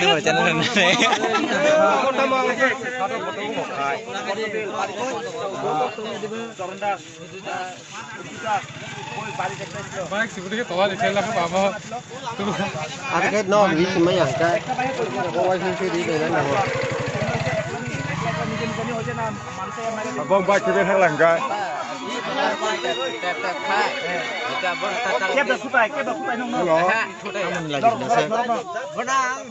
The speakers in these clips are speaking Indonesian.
Ini channel này. Baik, sebetulnya tahu di channel apa apa. Ada cái non gì mấy à cái có quay phim đi này đó Bông ba chỉ biết hai lần cái. Kép được sút tay nông nông. Mình là gì nữa xem. Nó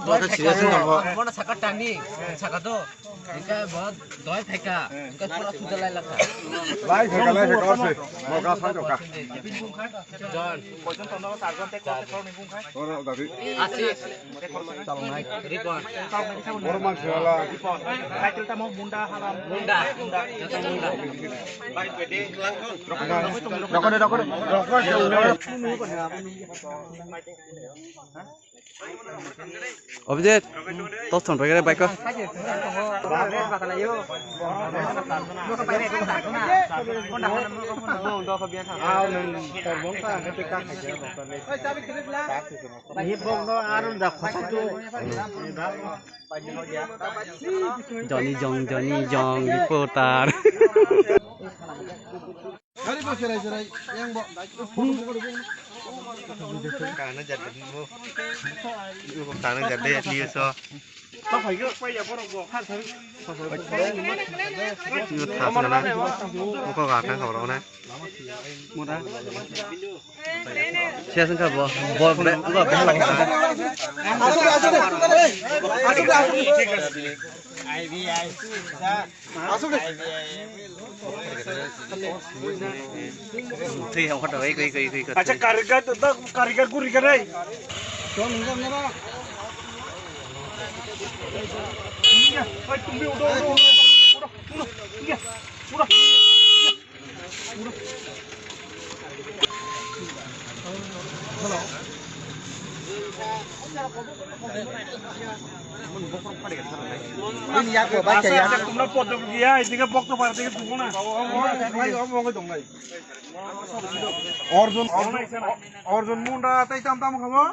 có chỉ là sinh động thôi. nó sạc trắng đi sạc đó cái bớt đói phải cả cái pura sút lại là Lấy phải cái có gì. Một cái phải được cả. John Bồi chân tông nó sạc con tét con mình cũng khai. Đó là gì? asik tolong naik ribon Orang salah. Hai kita mau bunda halam. munda Baik pede langsung. Rokok deh. Obje, tốt thằng cái bài cơ. Johnny Jong reporter. Karena jadi mu. Itu karena jadi dia so. Tao phải cái quay giờ có đồng bộ hát thử. Itu thả xuống này. Không có gạt thằng đó này. Một đó. Xe sinh khởi bộ bé lặng hả? Thì không có được cái. Acha karyger guriger đây. Oi, tumbi udah. ini ya của bác Asa ada kumla pot dia, ini bok to parti ke tunggu na. Orjun munda tai tam khabo.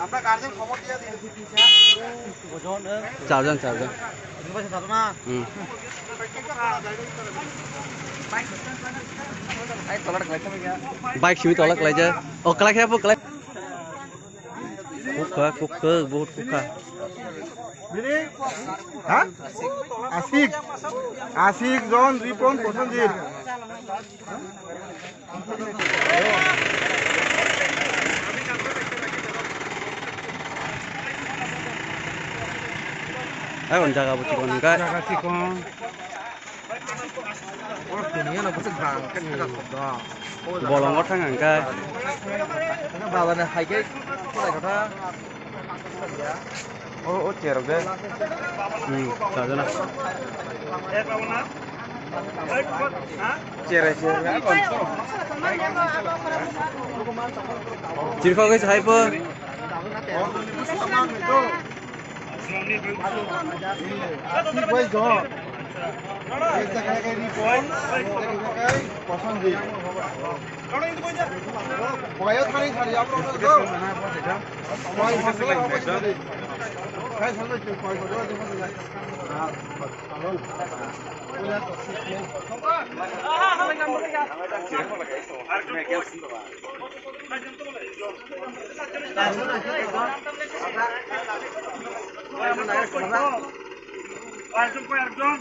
আমরা গার্জেন খবর দিয়ে দিই। চারজন বাইক সিমি তলক লাই যায় ও কলাই খাব কলাই কুকা বহুত কুকা Ini? Hah? Asik John Ripon Prosenjit. ai còn jaga buci kon cái oh dunia nó có sức vàng cái này là khổng đó bolong ngót thang hàng cái nó vào là hai cái này của ta Oh, chair deh. চারজন Chair kan. চিরখ গেছে hypo Asik boy John. Kita kayak Ripon, kayak Prosenjit. Pokoknya tadi apa itu? Pokoknya masalah apa tadi? Saya sampai ke pokoknya kedua di mana? Arjun kau Arjun.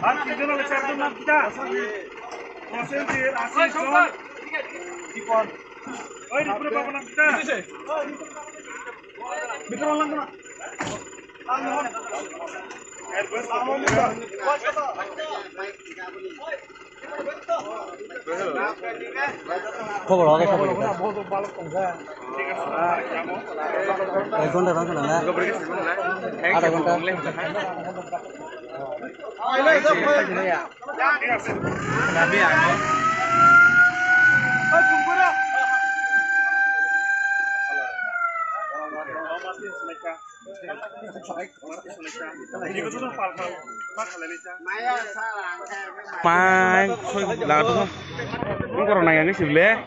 Arjun oleh Arjun nak kita. Prosenjit asik John. Ripon. Oi di berapa nak kita? Betul orang tu. Alhamdulillah. Airbus alhamdulillah. খবর হবে খবর এক ঘন্টা রাখো না আধা ঘন্টা selaika. Ini ko tuh pal khalisa. Pang khoi la to. Ang corona yang ni sibile.